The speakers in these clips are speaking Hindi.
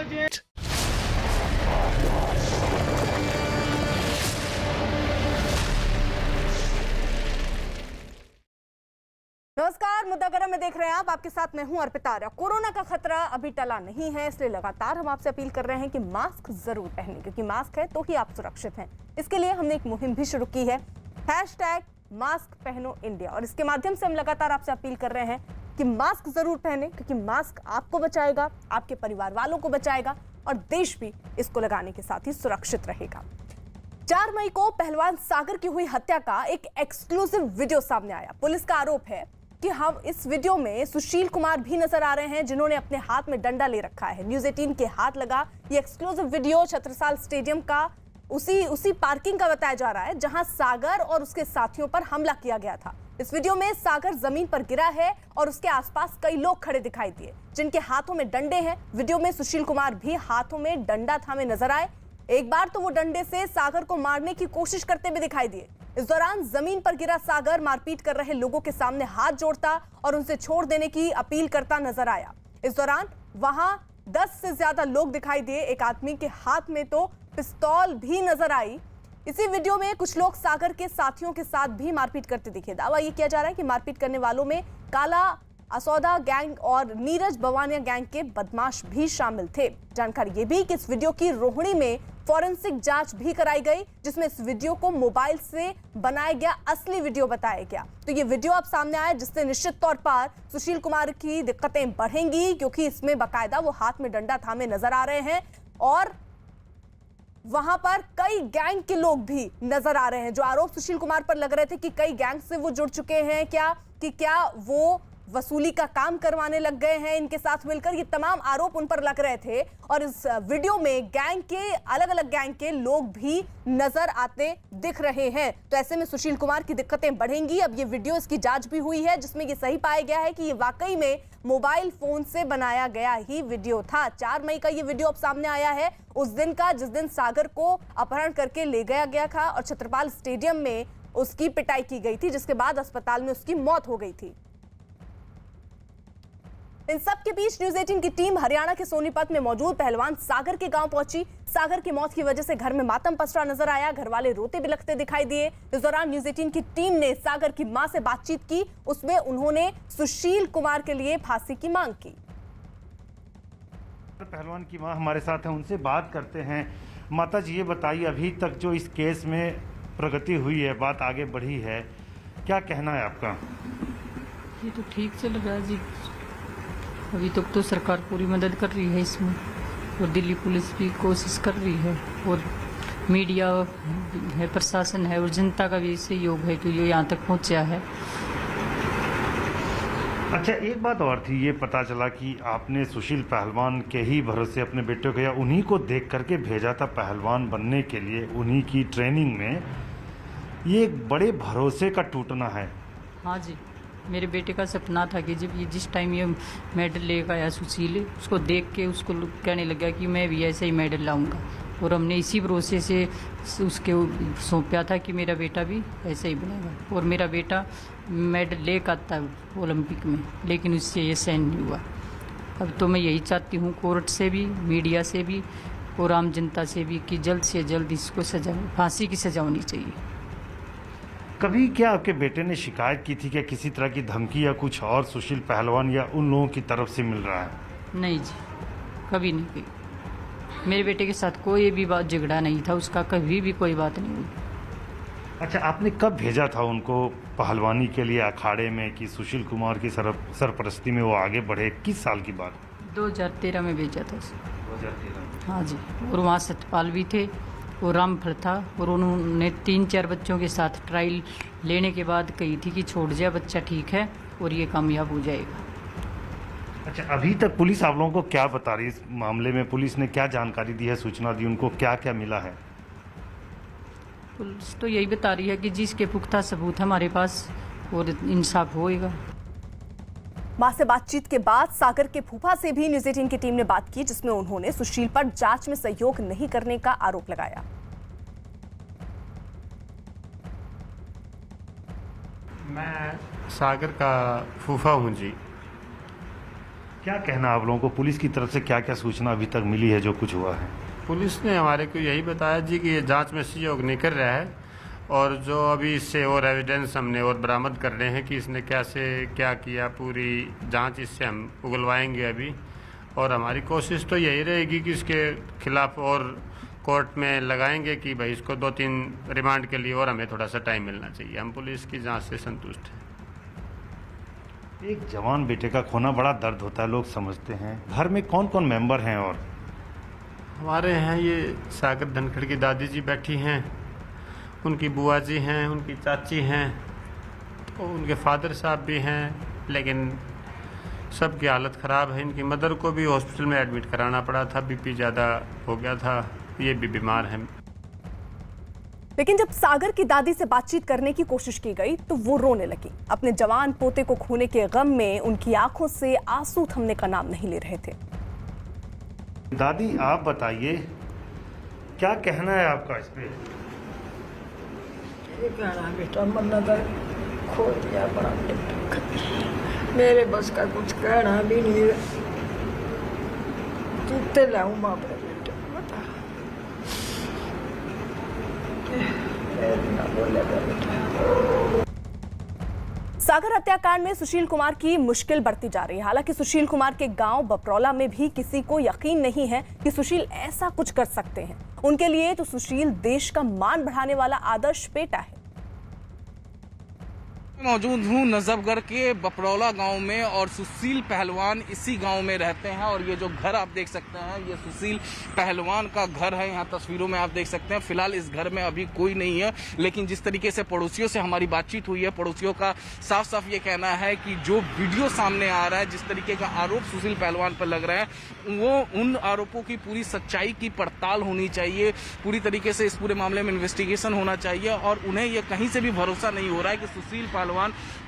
नमस्कार, मुद्दा गरम में देख रहे हैं आप। आपके साथ मैं हूं अर्पिता आर्या। कोरोना का खतरा अभी टला नहीं है, इसलिए लगातार हम आपसे अपील कर रहे हैं कि मास्क जरूर पहनें, क्योंकि मास्क है तो ही आप सुरक्षित हैं। इसके लिए हमने एक मुहिम भी शुरू की है, #मास्क पहनो इंडिया, और इसके माध्यम से हम लगातार आपसे अपील कर रहे हैं कि मास्क जरूर पहने, क्योंकि मास्क आपको बचाएगा, आपके परिवार वालों को बचाएगा और देश भी इसको लगाने के साथ ही सुरक्षित रहेगा। 4 मई को पहलवान सागर की हुई हत्या का एक एक्सक्लूसिव वीडियो सामने आया। पुलिस का आरोप है कि हम इस वीडियो में सुशील कुमार भी नजर आ रहे हैं, जिन्होंने अपने हाथ में डंडा ले रखा है। न्यूज़ 18 के हाथ लगा ये एक्सक्लूसिव वीडियो छत्रसाल स्टेडियम का उसी पार्किंग का बताया जा रहा है, जहां सागर और उसके साथियों पर हमला किया गया था। इस वीडियो में सागर जमीन पर गिरा है और उसके आसपास कई लोग खड़े दिखाई दिए, जिनके हाथों में डंडे हैं। वीडियो में सुशील कुमार भी हाथों में डंडा थामे नजर आए। एक बार तो वो डंडे से सागर को मारने की कोशिश करते हुए दिखाई दिए। इस दौरान जमीन पर गिरा सागर मारपीट कर रहे लोगों के सामने हाथ जोड़ता और उनसे छोड़ देने की अपील करता नजर आया। इस दौरान वहां 10 से ज्यादा लोग दिखाई दिए। एक आदमी के हाथ में तो पिस्तौल भी नजर आई। इसी वीडियो में कुछ लोग सागर के साथियों के साथ भी मारपीट करते दिखे। दावा यह किया जा रहा है कि मारपीट करने वालों में काला असौदा गैंग और नीरज बवानिया गैंग के बदमाश भी शामिल थे। जानकारी ये भी कि इस वीडियो की रोहिणी में फॉरेंसिक जांच भी कराई गई, जिसमें इस वीडियो को मोबाइल से बनाया गया असली वीडियो बताया गया। तो ये वीडियो अब सामने आया, जिससे निश्चित तौर पर सुशील कुमार की दिक्कतें बढ़ेंगी, क्योंकि इसमें बाकायदा वो हाथ में डंडा थामे नजर आ रहे हैं और वहां पर कई गैंग के लोग भी नजर आ रहे हैं। जो आरोप सुशील कुमार पर लग रहे थे कि कई गैंग से वो जुड़ चुके हैं, क्या वो वसूली का काम करवाने लग गए हैं इनके साथ मिलकर, ये तमाम आरोप उन पर लग रहे थे। और इस वीडियो में गैंग के अलग अलग गैंग के लोग भी नजर आते दिख रहे हैं। तो ऐसे में सुशील कुमार की दिक्कतें बढ़ेंगी। अब ये वीडियो, इसकी जांच भी हुई है, जिसमें ये सही पाया गया है कि ये वाकई में मोबाइल फोन से बनाया गया ही वीडियो था। 4 मई का ये वीडियो अब सामने आया है, उस दिन का जिस दिन सागर को अपहरण करके ले गया था और छत्रपाल स्टेडियम में उसकी पिटाई की गई थी, जिसके बाद अस्पताल में उसकी मौत हो गई थी। इन सब के बीच न्यूज़ 18 की टीम हरियाणा के सोनीपत में मौजूद पहलवान सागर के गांव पहुंची। सागर की मौत की वजह से घर में मातम पसरा नजर आया, घर वाले रोते बिलखते दिखाई दिए। इस दौरान न्यूज़ 18 की टीम ने सागर की मां से बातचीत की। उसमें उन्होंने सुशील कुमार के लिए फांसी की मांग की। पहलवान की मां हमारे साथ हैं, उनसे बात करते हैं। माता जी, ये बताइए, अभी तक जो इस केस में प्रगति हुई है, बात आगे बढ़ी है, क्या कहना है आपका? ये तो ठीक चल रहा है जी। अभी तक तो सरकार पूरी मदद कर रही है इसमें, और दिल्ली पुलिस भी कोशिश कर रही है, और मीडिया है, प्रशासन है, और जनता का भी सहयोग है कि ये यहाँ तक पहुँचा है। अच्छा, एक बात और थी, ये पता चला कि आपने सुशील पहलवान के ही भरोसे अपने बेटे को, या उन्हीं को देख करके भेजा था पहलवान बनने के लिए, उन्हीं की ट्रेनिंग में। ये एक बड़े भरोसे का टूटना है। हाँ जी, मेरे बेटे का सपना था कि जब ये जिस टाइम ये मेडल लेकर आया सुशील, उसको देख के उसको कहने लगा कि मैं भी ऐसे ही मेडल लाऊंगा, और हमने इसी भरोसे से उसके सौंपा था कि मेरा बेटा भी ऐसे ही बनेगा, और मेरा बेटा मेडल लेकर आता है ओलंपिक में, लेकिन उससे ये सहन नहीं हुआ। अब तो मैं यही चाहती हूँ कोर्ट से भी, मीडिया से भी और आम जनता से भी कि जल्द से जल्द इसको सजा, फांसी की सजा होनी चाहिए। कभी क्या आपके बेटे ने शिकायत की थी कि किसी तरह की धमकी या कुछ और सुशील पहलवान या उन लोगों की तरफ से मिल रहा है? नहीं जी, कभी नहीं हुई। मेरे बेटे के साथ कोई भी बात झगड़ा नहीं था, उसका कभी भी कोई बात नहीं हुई। अच्छा, आपने कब भेजा था उनको पहलवानी के लिए अखाड़े में कि सुशील कुमार की सरपरस्ती में वो आगे बढ़े? किस साल की बात? 2013 में भेजा था उसे। 2013? हाँ जी, और वहाँ सतपाल भी थे और रामफल था, और उन्होंने 3-4 बच्चों के साथ ट्रायल लेने के बाद कही थी कि छोड़ जा, बच्चा ठीक है और ये कामयाब हो जाएगा। अच्छा, अभी तक पुलिस आप लोगों को क्या बता रही है इस मामले में? पुलिस ने क्या जानकारी दी है, सूचना दी, उनको क्या क्या मिला है? पुलिस तो यही बता रही है कि जिसके पुख्ता सबूत हमारे पास, और इंसाफ होएगा। मां से बातचीत के बाद सागर के फूफा से भी न्यूज़ 18 की टीम ने बात की, जिसमें उन्होंने सुशील पर जांच में सहयोग नहीं करने का आरोप लगाया। मैं सागर का फूफा हूं जी। क्या कहना आप लोगों को, पुलिस की तरफ से क्या क्या सूचना अभी तक मिली है जो कुछ हुआ है? पुलिस ने हमारे को यही बताया जी कि ये जांच में सहयोग नहीं कर रहा है, और जो अभी इससे और एविडेंस हमने और बरामद कर रहे हैं कि इसने कैसे क्या किया, पूरी जांच इससे हम उगलवाएंगे अभी। और हमारी कोशिश तो यही रहेगी कि इसके खिलाफ और कोर्ट में लगाएंगे कि भाई इसको 2-3 रिमांड के लिए और हमें थोड़ा सा टाइम मिलना चाहिए। हम पुलिस की जांच से संतुष्ट हैं। एक जवान बेटे का खोना बड़ा दर्द होता है, लोग समझते हैं। घर में कौन कौन मेंबर हैं? और हमारे यहाँ ये सागर धनखड़ की दादी जी बैठी हैं, उनकी बुआ जी हैं, उनकी चाची हैं, तो उनके फादर साहब भी हैं, लेकिन सबकी हालत ख़राब है। इनकी मदर को भी हॉस्पिटल में एडमिट कराना पड़ा था, बीपी ज़्यादा हो गया था, ये भी बीमार हैं। लेकिन जब सागर की दादी से बातचीत करने की कोशिश की गई तो वो रोने लगी। अपने जवान पोते को खोने के गम में उनकी आंखों से आंसू थमने का नाम नहीं ले रहे थे। दादी आप बताइए, क्या कहना है आपका इस पे? कहना बेटा मन नजर खो दिया, बड़ा मेरे बस का कुछ कहना भी नहीं। चुपते लाऊं माँ अपने बेटे को, बता ना बोले बेटा। सागर हत्याकांड में सुशील कुमार की मुश्किल बढ़ती जा रही है। हालांकि सुशील कुमार के गांव बपरौला में भी किसी को यकीन नहीं है कि सुशील ऐसा कुछ कर सकते हैं। उनके लिए तो सुशील देश का मान बढ़ाने वाला आदर्श बेटा है। मौजूद हूँ नजफगढ़ के बपरौला गांव में, और सुशील पहलवान इसी गांव में रहते हैं। और ये जो घर आप देख सकते हैं, ये सुशील पहलवान का घर है। यहाँ तस्वीरों में आप देख सकते हैं। फिलहाल इस घर में अभी कोई नहीं है, लेकिन जिस तरीके से पड़ोसियों से हमारी बातचीत हुई है, पड़ोसियों का साफ साफ ये कहना है कि जो वीडियो सामने आ रहा है, जिस तरीके का आरोप सुशील पहलवान पर लग रहा है, वो उन आरोपों की पूरी सच्चाई की पड़ताल होनी चाहिए। पूरी तरीके से इस पूरे मामले में इन्वेस्टिगेशन होना चाहिए, और उन्हें यह कहीं से भी भरोसा नहीं हो रहा है कि सुशील पहलवान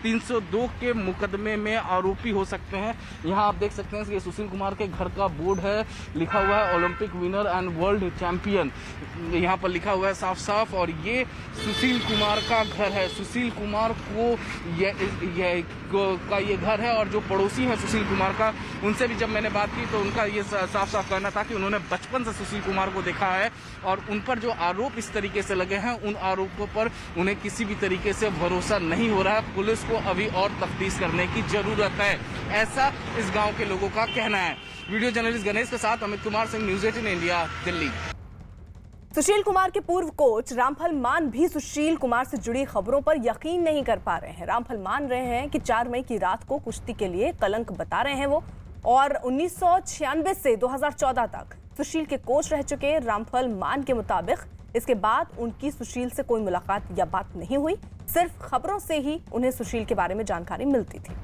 302 के मुकदमे में आरोपी हो सकते हैं। यहाँ आप देख सकते हैं कि सुशील कुमार के घर का बोर्ड है, लिखा हुआ है Olympic winner and world champion, यहाँ पर लिखा हुआ है साफ साफ। और ये सुशील कुमार का घर है। सुशील कुमार को ये घर है। और जो पड़ोसी है सुशील कुमार का, उनसे भी जब मैंने बात की तो उनका ये साफ साफ कहना था कि उन्होंने बचपन से सुशील कुमार को देखा है, और उन पर जो आरोप इस तरीके से लगे हैं, उन आरोपों पर उन्हें किसी भी तरीके से भरोसा नहीं हो रहा है। पुलिस को अभी और तफ्तीश करने की जरूरत है, ऐसा इस गांव के लोगों का कहना है। वीडियो जर्नलिस्ट गणेश के साथ अमित कुमार सिंह, न्यूज़ 18 इंडिया, दिल्ली। सुशील कुमार के पूर्व कोच रामफल मान भी सुशील कुमार से जुड़ी खबरों पर यकीन नहीं कर पा रहे हैं। रामफल मान रहे हैं कि 4 मई की रात को कुश्ती के लिए कलंक बता रहे हैं वो, और 1996 से 2014 तक सुशील के कोच रह चुके रामफल मान के मुताबिक इसके बाद उनकी सुशील से कोई मुलाकात या बात नहीं हुई। सिर्फ खबरों से ही उन्हें सुशील के बारे में जानकारी मिलती थी।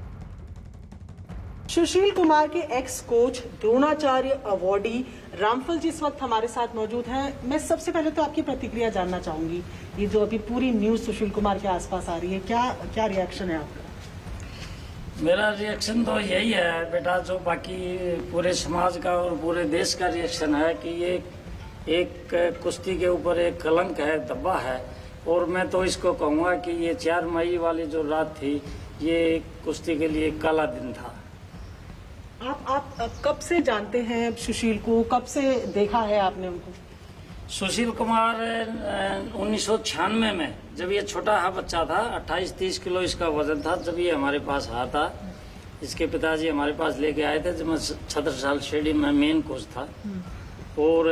सुशील कुमार के एक्स कोच द्रोणाचार्य अवार्डी रामफल जी इस वक्त हमारे साथ मौजूद हैं। मैं सबसे पहले तो आपकी प्रतिक्रिया जानना चाहूंगी। ये जो अभी पूरी न्यूज सुशील कुमार के आसपास आ रही है, क्या रिएक्शन है आपका? मेरा रिएक्शन तो यही है बेटा, जो बाकी पूरे समाज का और पूरे देश का रिएक्शन है कि ये एक कुश्ती के ऊपर एक कलंक है, धब्बा है। और मैं तो इसको कहूँगा कि ये 4 मई वाली जो रात थी, ये कुश्ती के लिए काला दिन था। आप कब से जानते हैं सुशील को? कब से देखा है आपने उनको? सुशील कुमार 1996 में, जब ये छोटा हा बच्चा था, 28-30 किलो इसका वजन था, जब ये हमारे पास आया था। इसके पिताजी हमारे पास लेके आए थे जब मैं छत्रसाल स्टेडियम में मेन कोच था। और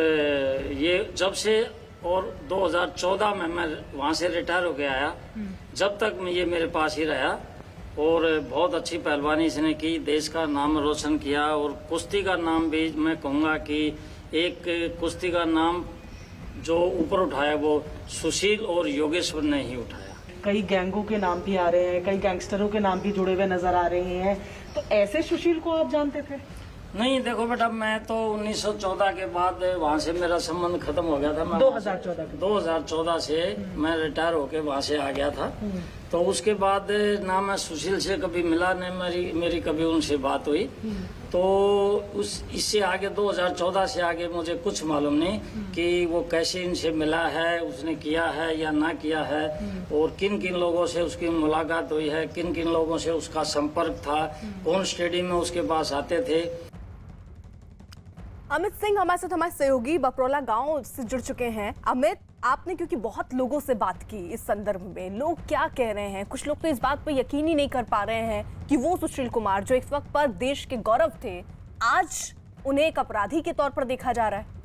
ये जब से, और 2014 में मैं वहाँ से रिटायर होके आया, जब तक ये मेरे पास ही रहा। और बहुत अच्छी पहलवानी इसने की, देश का नाम रोशन किया। और कुश्ती का नाम भी मैं कहूँगा कि एक कुश्ती का नाम जो ऊपर उठाया वो सुशील और योगेश्वर ने ही उठाया। कई गैंगों के नाम भी आ रहे हैं, कई गैंगस्टरों के नाम भी जुड़े हुए नजर आ रहे हैं, तो ऐसे सुशील को आप जानते थे? नहीं, देखो बेटा, मैं तो 1914 के बाद वहाँ से मेरा संबंध खत्म हो गया था। मैं 2014 से मैं रिटायर होके वहाँ से आ गया था। तो उसके बाद ना मैं सुशील से कभी मिला, न मेरी कभी उनसे बात हुई। तो इससे आगे 2014 से आगे मुझे कुछ मालूम नहीं कि वो कैसे इनसे मिला है, उसने किया है या ना किया है, और किन किन लोगों से उसकी मुलाकात हुई है, किन किन लोगों से उसका संपर्क था, कौन स्टेडियम में उसके पास आते थे। अमित सिंह हमारे साथ हमारे सहयोगी बपरौला गांव से जुड़ चुके हैं। अमित, आपने क्योंकि बहुत लोगों से बात की इस संदर्भ में, लोग क्या कह रहे हैं? कुछ लोग तो इस बात पर यकीन ही नहीं कर पा रहे हैं कि वो सुशील कुमार जो इस वक्त पर देश के गौरव थे, आज उन्हें एक अपराधी के तौर पर देखा जा रहा है।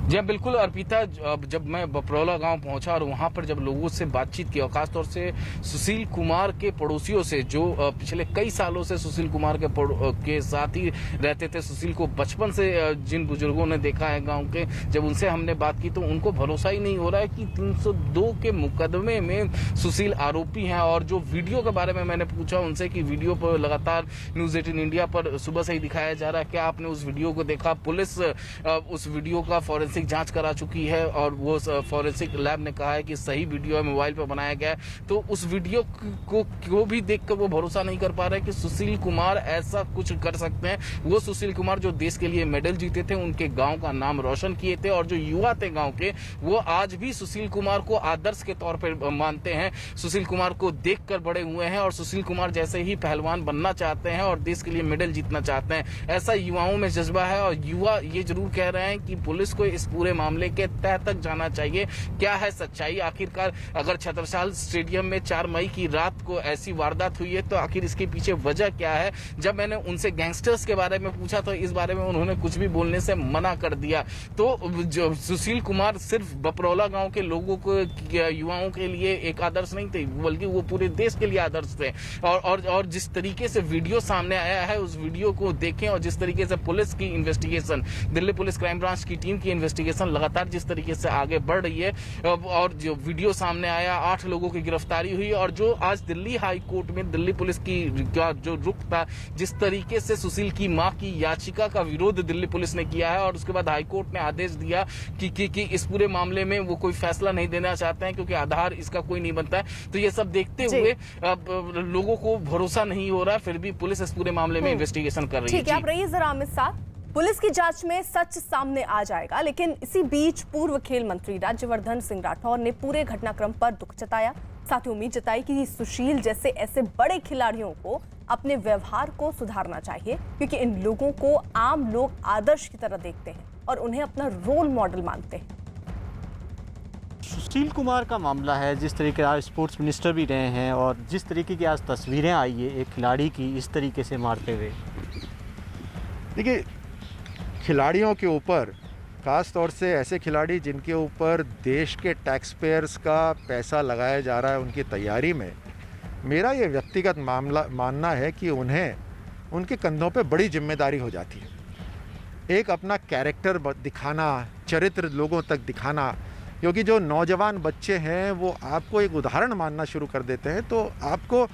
जी बिल्कुल अर्पिता, जब मैं बपरौला गांव पहुंचा और वहां पर जब लोगों से बातचीत की, और खासतौर से सुशील कुमार के पड़ोसियों से जो पिछले कई सालों से सुशील कुमार के साथ ही रहते थे, सुशील को बचपन से जिन बुजुर्गों ने देखा है गांव के, जब उनसे हमने बात की तो उनको भरोसा ही नहीं हो रहा है कि 302 के मुकदमे में सुशील आरोपी हैं। और जो वीडियो के बारे में मैंने पूछा उनसे कि वीडियो पर लगातार न्यूज 18 इंडिया पर सुबह से ही दिखाया जा रहा है, क्या आपने उस वीडियो को देखा? पुलिस उस वीडियो का फॉरेंसिक जांच करा चुकी है और वो फॉरेंसिक लैब ने कहा है कि सही वीडियो है, मोबाइल पर बनाया गया है। तो उस वीडियो को भी देखकर वो भरोसा नहीं कर पा रहे कि सुशील कुमार ऐसा कुछ कर सकते हैं। वो सुशील कुमार जो देश के लिए मेडल जीते थे, उनके गांव का नाम रोशन किए थे, और जो युवा थे गांव के, वो आज भी सुशील कुमार को आदर्श के तौर पर मानते हैं, सुशील कुमार को देखकर बड़े हुए हैं और सुशील कुमार जैसे ही पहलवान बनना चाहते हैं और देश के लिए मेडल जीतना चाहते हैं। ऐसा युवाओं में जज्बा है और युवा ये जरूर कह रहे हैं कि पुलिस को इस पूरे मामले के तह तक जाना चाहिए। क्या है सच्चाई? आखिरकार अगर छत्रसाल स्टेडियम में 4 मई की रात को ऐसी वारदात हुई है तो आखिर इसके पीछे वजह क्या है? जब मैंने उनसे गैंगस्टर्स के बारे में पूछा तो इस बारे में उन्होंने कुछ भी बोलने से मना कर दिया। तो जो सुशील कुमार सिर्फ बपरौला गांव के लोगों को, युवाओं के लिए एक आदर्श नहीं थे, बल्कि वो पूरे देश के लिए आदर्श थे। और जिस तरीके से वीडियो सामने आया है उस वीडियो को देखें, और जिस तरीके से पुलिस की investigation, Delhi police crime branch की टीम की इन्वेस्टिगेशन लगातार जिस तरीके से आगे बढ़ रही है, और जो वीडियो सामने आया, 8 लोगों की गिरफ्तारी हुई, और जो आज दिल्ली हाई कोर्ट में दिल्ली पुलिस की जो रुख था, जिस तरीके से सुशील की मां की याचिका का विरोध दिल्ली पुलिस ने किया है, और उसके बाद हाई कोर्ट ने आदेश दिया कि इस पूरे मामले में वो कोई फैसला नहीं देना चाहते हैं क्योंकि आधार इसका कोई नहीं बनता है। तो ये सब देखते हुए लोगों को भरोसा नहीं हो रहा, फिर भी पुलिस इस पूरे मामले में इन्वेस्टिगेशन कर रही है। ठीक है, आप रहिए जरा अमित साहब। पुलिस की जांच में सच सामने आ जाएगा, लेकिन इसी बीच पूर्व खेल मंत्री राज्यवर्धन सिंह राठौर ने पूरे घटनाक्रम पर दुख जताया, साथ ही उम्मीद जताई कि सुशील जैसे ऐसे बड़े खिलाड़ियों को अपने व्यवहार को सुधारना चाहिए, क्योंकि इन लोगों को आम लोग आदर्श की तरह देखते हैं और उन्हें अपना रोल मॉडल मानते हैं। सुशील कुमार का मामला है, जिस तरीके आज स्पोर्ट्स मिनिस्टर भी रहे हैं, और जिस तरीके की आज तस्वीरें आई है एक खिलाड़ी की इस तरीके से मारते हुए, देखिए खिलाड़ियों के ऊपर, ख़ास तौर से ऐसे खिलाड़ी जिनके ऊपर देश के टैक्स पेयर्स का पैसा लगाया जा रहा है, उनकी तैयारी में मेरा ये व्यक्तिगत मानना है कि उन्हें उनके कंधों पे बड़ी जिम्मेदारी हो जाती है। एक अपना कैरेक्टर दिखाना, चरित्र लोगों तक दिखाना, क्योंकि जो नौजवान बच्चे हैं वो आपको एक उदाहरण मानना शुरू कर देते हैं, तो आपको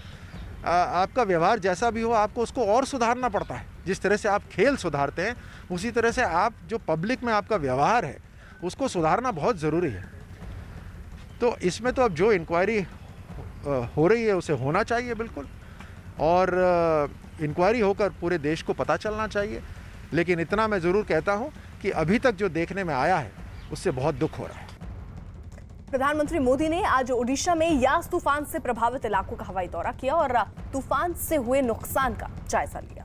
आपका व्यवहार जैसा भी हो आपको उसको और सुधारना पड़ता है। जिस तरह से आप खेल सुधारते हैं उसी तरह से आप जो पब्लिक में आपका व्यवहार है उसको सुधारना बहुत ज़रूरी है। तो इसमें तो अब जो इंक्वायरी हो रही है उसे होना चाहिए बिल्कुल, और इंक्वायरी होकर पूरे देश को पता चलना चाहिए। लेकिन इतना मैं ज़रूर कहता हूँ कि अभी तक जो देखने में आया है उससे बहुत दुख हो रहा है। प्रधानमंत्री मोदी ने आज ओडिशा में यास तूफान से प्रभावित इलाकों का हवाई दौरा किया और तूफान से हुए नुकसान का जायजा लिया।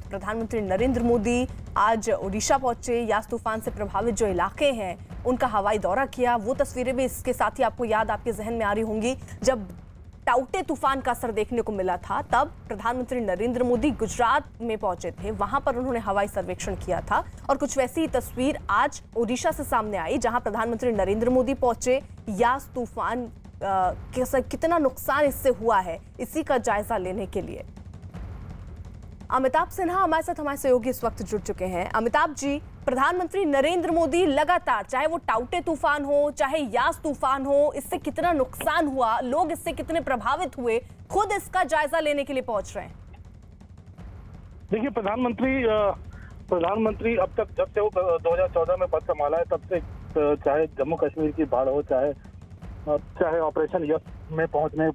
प्रधानमंत्री नरेंद्र मोदी आज ओडिशा पहुंचे, यास तूफान से प्रभावित जो इलाके हैं उनका हवाई दौरा किया। वो तस्वीरें भी इसके साथ ही आपको याद, आपके जहन में आ रही होंगी, जब टाउटे तूफान का असर देखने को मिला था, तब प्रधानमंत्री नरेंद्र मोदी गुजरात में पहुंचे थे, वहां पर उन्होंने हवाई सर्वेक्षण किया था। और कुछ वैसी ही तस्वीर आज ओडिशा से सामने आई, जहां प्रधानमंत्री नरेंद्र मोदी पहुंचे, यास तूफान कितना नुकसान इससे हुआ है इसी का जायजा लेने के लिए। अमिताभ सिन्हा हमारे साथ, हमारे सहयोगी इस वक्त जुड़ चुके हैं। अमिताभ जी, प्रधानमंत्री नरेंद्र मोदी लगातार, चाहे वो टाउटे तूफान हो चाहे यास तूफान हो, इससे कितना नुकसान हुआ, लोग इससे कितने प्रभावित हुए, खुद इसका जायजा लेने के लिए पहुंच रहे हैं। देखिए प्रधानमंत्री अब तक, जब से वो 2014 में पद संभाला है, तब से चाहे जम्मू कश्मीर की बाढ़ हो, चाहे चाहे ऑपरेशन यश में पहुंचने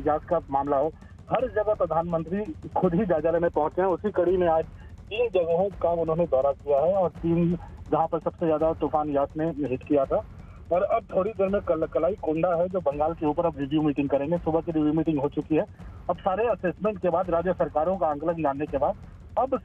जांच का मामला हो, हर जगह प्रधानमंत्री खुद ही जायजा लेने पहुंचे हैं। उसी कड़ी में आज 3 जगहों का उन्होंने दौरा किया है और 3 जहां पर सबसे ज्यादा तूफान यास ने हिट किया था। और अब थोड़ी देर में कलाई कोंडा है जो बंगाल के ऊपर अब रिव्यू मीटिंग करेंगे। सुबह की रिव्यू मीटिंग हो चुकी है। अब सारे असेसमेंट के बाद, राज्य सरकारों का आंकलन जानने के बाद अब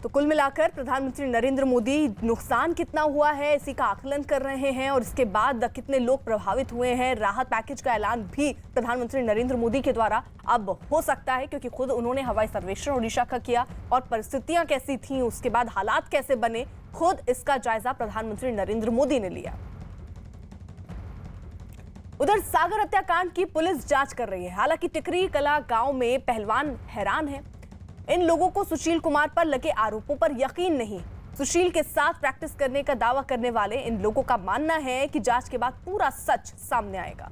तो कुल मिलाकर प्रधानमंत्री नरेंद्र मोदी नुकसान कितना हुआ है इसी का आकलन कर रहे हैं और इसके बाद कितने लोग प्रभावित हुए हैं। राहत पैकेज का ऐलान भी प्रधानमंत्री नरेंद्र मोदी के द्वारा अब हो सकता है, क्योंकि खुद उन्होंने हवाई सर्वेक्षण ओडिशा का किया और परिस्थितियां कैसी थीं, उसके बाद हालात कैसे बने, खुद इसका जायजा प्रधानमंत्री नरेंद्र मोदी ने लिया। उधर सागर हत्याकांड की पुलिस जांच कर रही है। हालांकि टिकरी कला गांव में पहलवान हैरान है। इन लोगों को सुशील कुमार पर लगे आरोपों पर यकीन नहीं। सुशील के साथ प्रैक्टिस करने का दावा करने वाले इन लोगों का मानना है कि जांच के बाद पूरा सच सामने आएगा।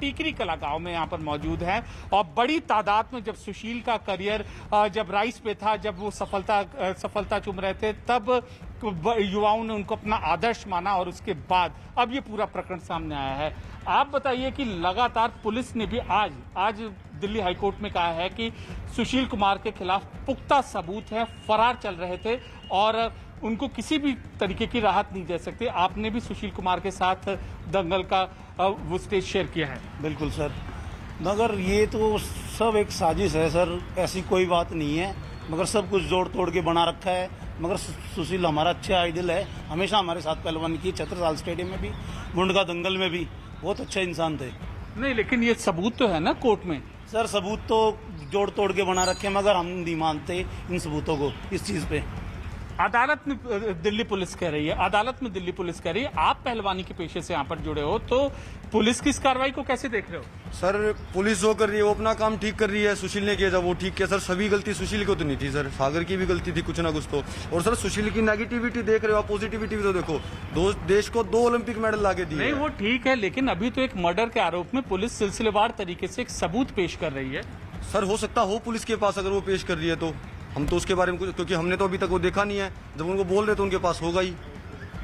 टिकरी कला गांव में यहाँ पर मौजूद है और बड़ी तादाद में जब सुशील का करियर जब राइस पे था, जब वो सफलता चूम रहे थे, तब युवाओं ने उनको अपना आदर्श माना और उसके बाद अब ये पूरा प्रकरण सामने आया है। आप बताइए कि लगातार पुलिस ने भी आज दिल्ली हाईकोर्ट में कहा है कि सुशील कुमार के खिलाफ पुख्ता सबूत है, फरार चल रहे थे और उनको किसी भी तरीके की राहत नहीं दे सकते। आपने भी सुशील कुमार के साथ दंगल का वो स्टेज शेयर किया है। बिल्कुल सर, मगर ये तो सब एक साजिश है सर, ऐसी कोई बात नहीं है, मगर सब कुछ जोड़ तोड़ के बना रखा है। मगर सुशील हमारा अच्छा आइडल है, हमेशा हमारे साथ पहलवानी की, छत्रसाल स्टेडियम में भी, मुंडका दंगल में भी बहुत अच्छे इंसान थे। नहीं, लेकिन ये सबूत तो है ना कोर्ट में। सर सबूत तो जोड़ तोड़ के बना रखे, मगर हम नहीं मानते इन सबूतों को। इस चीज पे अदालत में दिल्ली पुलिस कह रही है, आप पहलवानी के पेशे से यहाँ पर जुड़े हो, तो पुलिस की इस कार्रवाई को कैसे देख रहे हो? सर पुलिस जो कर रही है वो अपना काम ठीक कर रही है। सुशील ने किया जब वो ठीक किया। सर सभी गलती सुशील को तो नहीं थी सर, सागर की भी गलती थी कुछ ना कुछ तो। और सर सुशील की नेगेटिविटी देख रहे हो, पॉजिटिविटी भी तो देखो। देश को 2 ओलंपिक मेडल लाके दिए। नहीं वो ठीक है, लेकिन अभी तो एक मर्डर के आरोप में पुलिस सिलसिलेवार तरीके से एक सबूत पेश कर रही है। सर हो सकता हो पुलिस के पास अगर वो पेश कर रही है तो हम तो उसके बारे में कुछ, क्योंकि हमने तो अभी तक वो देखा नहीं है। जब उनको बोल रहे तो उनके पास होगा ही।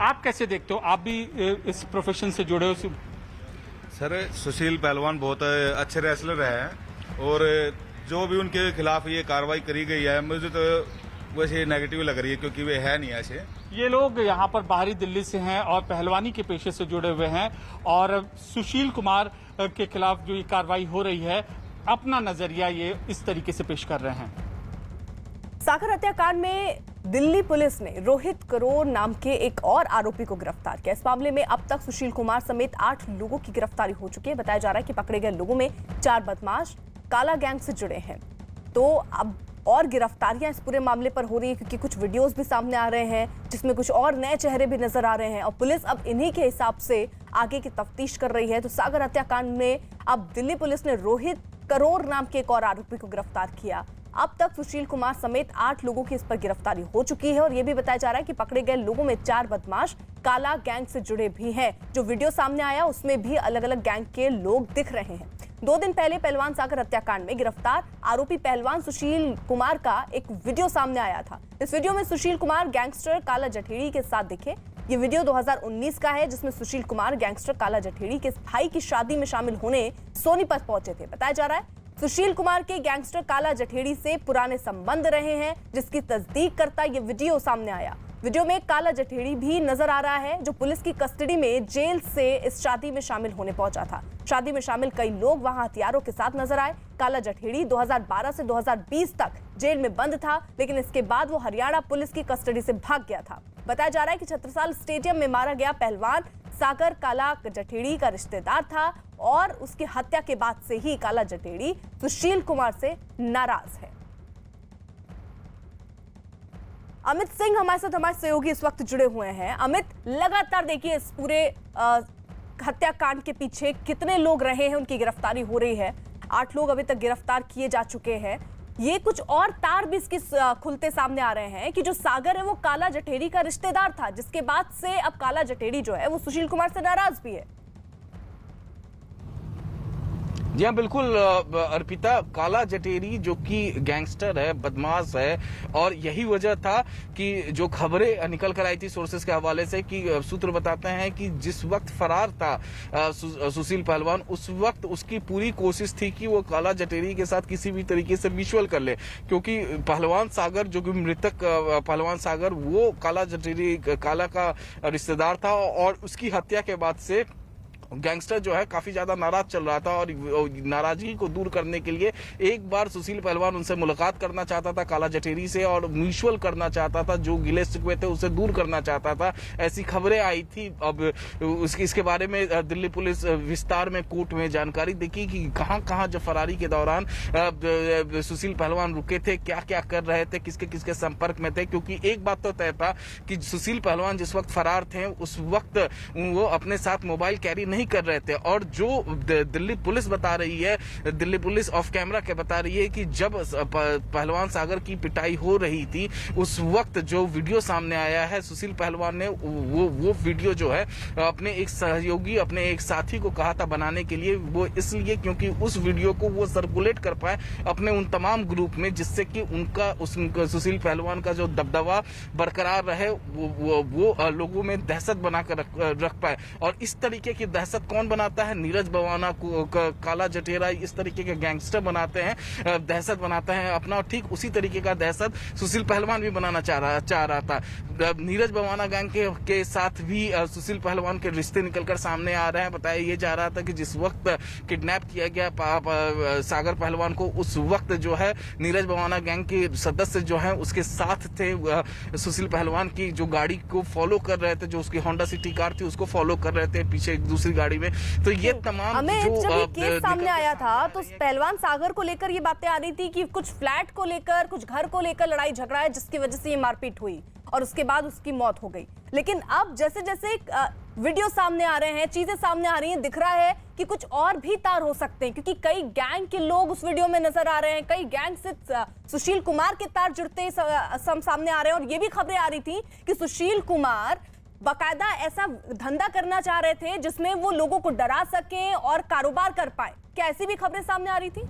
आप कैसे देखते हो, आप भी इस प्रोफेशन से जुड़े हो? सर सुशील पहलवान बहुत अच्छे रेसलर हैं और जो भी उनके खिलाफ ये कार्रवाई करी गई है मुझे तो वैसे नेगेटिव लग रही है, क्योंकि वे है नहीं ऐसे। ये लोग यहाँ पर बाहरी दिल्ली से हैं और पहलवानी के पेशे से जुड़े हुए हैं और सुशील कुमार के खिलाफ जो ये कार्रवाई हो रही है, अपना नजरिया ये इस तरीके से पेश कर रहे हैं। सागर हत्याकांड में दिल्ली पुलिस ने रोहित करोर नाम के एक और आरोपी को गिरफ्तार किया। इस मामले में अब तक सुशील कुमार समेत 8 लोगों की गिरफ्तारी हो चुकी है। बताया जा रहा है कि पकड़े गए लोगों में 4 बदमाश काला गैंग से जुड़े हैं। तो अब और गिरफ्तारियां इस पूरे मामले पर हो रही है, क्योंकि कुछ वीडियोस भी सामने आ रहे हैं जिसमें कुछ और नए चेहरे भी नजर आ रहे हैं और पुलिस अब इन्हीं के हिसाब से आगे की तफ्तीश कर रही है। तो सागर हत्याकांड में अब दिल्ली पुलिस ने रोहित करोर नाम के एक और आरोपी को गिरफ्तार किया। अब तक सुशील कुमार समेत 8 लोगों की इस पर गिरफ्तारी हो चुकी है और यह भी बताया जा रहा है कि पकड़े गए लोगों में 4 बदमाश काला गैंग से जुड़े भी हैं। जो वीडियो सामने आया उसमें भी अलग अलग गैंग के लोग दिख रहे हैं। 2 दिन पहले पहलवान सागर हत्याकांड में गिरफ्तार आरोपी पहलवान सुशील कुमार का एक वीडियो सामने आया था। इस वीडियो में सुशील कुमार गैंगस्टर काला जठेड़ी के साथ दिखे। ये वीडियो 2019 का है, जिसमें सुशील कुमार गैंगस्टर काला जठेड़ी के भाई की शादी में शामिल होने सोनीपत पहुंचे थे। बताया जा रहा है सुशील कुमार के गैंगस्टर काला जठेड़ी से पुराने संबंध रहे हैं, जिसकी तस्दीक करता ये वीडियो सामने आया। वीडियो में काला जठेड़ी भी नजर आ रहा है, जो पुलिस की कस्टडी में जेल से इस शादी में शामिल होने पहुंचा था। शादी में शामिल कई लोग वहां हथियारों के साथ नजर आए। काला जठेड़ी 2012 से 2020 तक जेल में बंद था, लेकिन इसके बाद वो हरियाणा पुलिस की कस्टडी से भाग गया था। बताया जा रहा है कि छत्रसाल स्टेडियम में मारा गया पहलवान सागर काला जठेड़ी का रिश्तेदार था और उसकी हत्या के बाद से ही काला जठेड़ी सुशील कुमार से नाराज है। अमित सिंह हमारे साथ, हमारे सहयोगी इस वक्त जुड़े हुए हैं। अमित, लगातार देखिए इस पूरे हत्याकांड के पीछे कितने लोग रहे हैं, उनकी गिरफ्तारी हो रही है। 8 लोग अभी तक गिरफ्तार किए जा चुके हैं। ये कुछ और तार भी इसके खुलते सामने आ रहे हैं कि जो सागर है वो काला जठेड़ी का रिश्तेदार था, जिसके बाद से अब काला जठेड़ी जो है वो सुशील कुमार से नाराज भी है। जी हाँ, बिल्कुल अर्पिता, काला जटेरी जो कि गैंगस्टर है, बदमाश है, और यही वजह था कि जो खबरें निकल कर आई थी सोर्सेस के हवाले से कि सूत्र बताते हैं कि जिस वक्त फरार था सुशील पहलवान, उस वक्त उसकी पूरी कोशिश थी कि वो काला जटेरी के साथ किसी भी तरीके से म्यूचुअल कर ले, क्योंकि पहलवान सागर जो कि मृतक पहलवान सागर वो काला जटेरी काला का रिश्तेदार था, और उसकी हत्या के बाद से गैंगस्टर जो है काफी ज्यादा नाराज चल रहा था, और नाराजगी को दूर करने के लिए एक बार सुशील पहलवान उनसे मुलाकात करना चाहता था काला जटेरी से, और म्यूचुअल करना चाहता था, जो गिले शिकवे थे उसे दूर करना चाहता था, ऐसी खबरें आई थी। अब इसके बारे में दिल्ली पुलिस विस्तार में कोर्ट में जानकारी देखी कि कहां जब फरारी के दौरान सुशील पहलवान रुके थे, क्या क्या कर रहे थे, किसके किसके संपर्क में थे, क्योंकि एक बात तो तय था कि सुशील पहलवान जिस वक्त फरार थे उस वक्त वो अपने साथ मोबाइल कैरी नहीं कर रहे थे, और जो दिल्ली पुलिस बता रही है, दिल्ली पुलिस ऑफ कैमरा के बता रही है कि जब पहलवान सागर की पिटाई हो रही थी उस वक्त जो वीडियो सामने आया है, सुशील पहलवान ने वो वीडियो जो है अपने एक सहयोगी, अपने एक साथी को कहा था बनाने के लिए, वो इसलिए क्योंकि उस वीडियो को वो सर्कुलेट कर पाए अपने उन तमाम ग्रुप में, जिससे कि उनका सुशील पहलवान का जो दबदबा बरकरार रहे, वो लोगों में दहशत बनाकर रख पाए। और इस तरीके की दहशत कौन बनाता है? नीरज बवाना को, काला जटेरा, इस तरीके के गैंगस्टर बनाते हैं, दहशत बनाते हैं अपना, और ठीक उसी तरीके का दहशत सुशील पहलवान भी बनाना चाह रहा था। नीरज बवाना गैंग के साथ भी सुशील पहलवान के रिश्ते निकलकर सामने आ रहे हैं। बताया ये जा रहा था कि जिस वक्त किडनैप किया गया सागर पहलवान को, उस वक्त जो है नीरज बवाना गैंग के सदस्य जो है उसके साथ थे, सुशील पहलवान की जो गाड़ी को फॉलो कर रहे थे, जो उसकी होंडा सिटी कार थी उसको फॉलो कर रहे थे पीछे एक दूसरी गाड़ी में। तो ये तमाम अमित, जो जब ये केस सामने आया था तो पहलवान सागर को लेकर ये बातें आ रही थी कि कुछ फ्लैट को लेकर, कुछ घर को लेकर लड़ाई झगड़ा है, जिसकी वजह से ये मारपीट हुई और उसके बाद उसकी मौत हो गई। लेकिन अब जैसे जैसे वीडियो सामने आ रहे हैं, चीजें सामने आ रही हैं, दिख रहा है कि कुछ और भी तार हो सकते हैं, क्योंकि कई गैंग के लोग उस वीडियो में नजर आ रहे हैं, कई गैंग से सुशील कुमार के तार जुड़ते सामने आ रहे हैं। और ये भी खबरें आ रही थी कि सुशील कुमार बाकायदा ऐसा धंधा करना चाह रहे थे जिसमें वो लोगों को डरा सके और कारोबार कर पाए। क्या ऐसी भी खबरें सामने आ रही थी?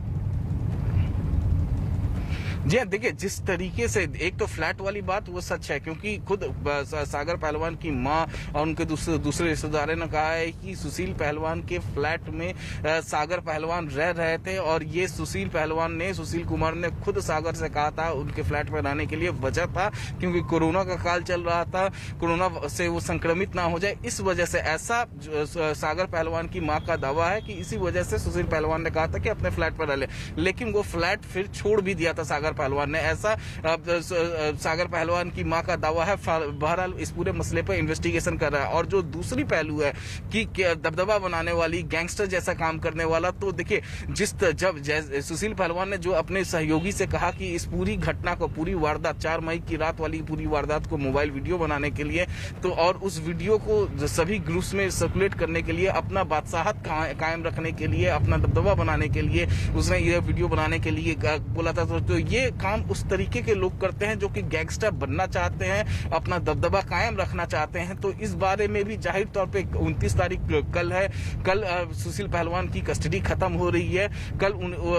जी देखिए, जिस तरीके से एक तो फ्लैट वाली बात वो सच है, क्योंकि खुद सागर पहलवान की मां और उनके दूसरे रिश्तेदारों ने कहा है कि सुशील पहलवान के फ्लैट में सागर पहलवान रह रहे थे, और ये सुशील कुमार ने खुद सागर से कहा था उनके फ्लैट में रहने के लिए। वजह था क्योंकि कोरोना का काल चल रहा था, कोरोना से वो संक्रमित ना हो जाए, इस वजह से ऐसा सागर पहलवान की मां का दावा है कि इसी वजह से सुशील पहलवान ने कहा था कि अपने फ्लैट पर रह ले। लेकिन वो फ्लैट फिर छोड़ भी दिया था सागर पहलवान ने, ऐसा सागर पहलवान की मां का दावा है। बहरहाल इस पूरे मसले पर इन्वेस्टिगेशन कर रहा है। और जो दूसरी पहलू है कि दबदबा बनाने वाली, गैंगस्टर जैसा काम करने वाला, तो देखिए जब सुशील पहलवान ने जो अपने सहयोगी से कहा कि इस पूरी घटना को, पूरी वारदात 4 मई की रात वाली पूरी वारदात को मोबाइल वीडियो बनाने के लिए, तो और उस वीडियो को सभी ग्रुप्स में सर्कुलेट करने के लिए, अपना बादशाहत कायम रखने के लिए, अपना दबदबा बनाने के लिए उसने ये वीडियो बनाने के लिए बोला था। तो ये काम उस तरीके के लोग करते हैं जो कि गैंगस्टर बनना चाहते हैं, अपना दबदबा कायम रखना चाहते हैं। तो इस बारे में भी जाहिर तौर पे 29 तारीख कल सुशील पहलवान की कस्टडी खत्म हो रही है। कल